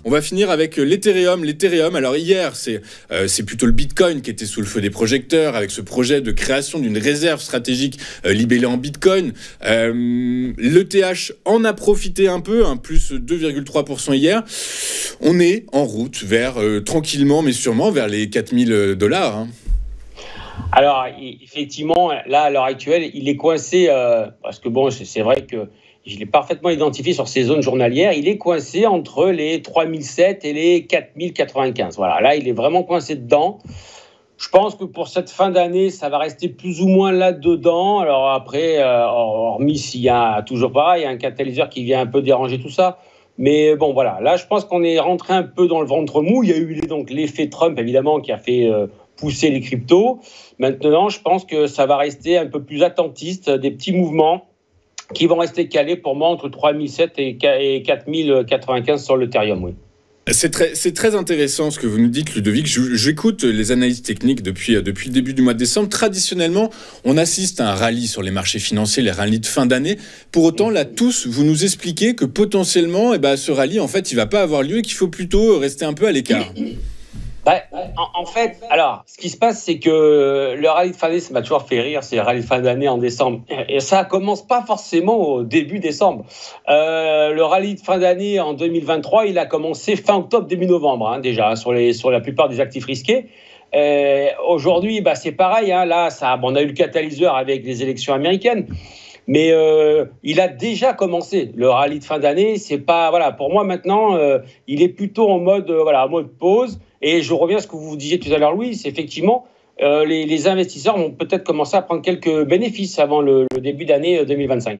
On va finir avec l'Ethereum. L'Ethereum, alors hier, c'est plutôt le Bitcoin qui était sous le feu des projecteurs avec ce projet de création d'une réserve stratégique libellée en Bitcoin. L'ETH en a profité un peu, plus 2,3% hier. On est en route vers, tranquillement mais sûrement, vers les $4000. Hein. Alors, effectivement, là, à l'heure actuelle, il est coincé, parce que bon, c'est vrai que je l'ai parfaitement identifié sur ces zones journalières, il est coincé entre les 3007 et les 4095. Voilà, là, il est vraiment coincé dedans. Je pense que pour cette fin d'année, ça va rester plus ou moins là-dedans. Alors après, hormis s'il y a toujours pareil, un catalyseur qui vient un peu déranger tout ça. Mais bon, voilà, là, je pense qu'on est rentré un peu dans le ventre mou. Il y a eu donc l'effet Trump, évidemment, qui a fait pousser les cryptos. Maintenant, je pense que ça va rester un peu plus attentiste, des petits mouvements qui vont rester calés pour moi entre 3007 et 4095 sur l'Ethereum, oui. C'est très intéressant ce que vous nous dites, Ludovic. J'écoute les analyses techniques depuis le début du mois de décembre. Traditionnellement, on assiste à un rallye sur les marchés financiers, les rallyes de fin d'année. Pour autant, là, tous, vous nous expliquez que potentiellement, ce rallye, en fait, il ne va pas avoir lieu et qu'il faut plutôt rester un peu à l'écart. En fait, alors, ce qui se passe, c'est que le rallye de fin d'année, ça m'a toujours fait rire, c'est le rallye de fin d'année en décembre. Et ça commence pas forcément au début décembre. Le rallye de fin d'année en 2023, il a commencé fin octobre, début novembre, déjà, sur la plupart des actifs risqués. Aujourd'hui, c'est pareil. Là, on a eu le catalyseur avec les élections américaines. Mais il a déjà commencé. Le rallye de fin d'année, c'est pas... Voilà, pour moi, maintenant, il est plutôt en mode pause. Et je reviens à ce que vous disiez tout à l'heure, Louis, c'est effectivement, les investisseurs vont peut-être commencer à prendre quelques bénéfices avant le début d'année 2025.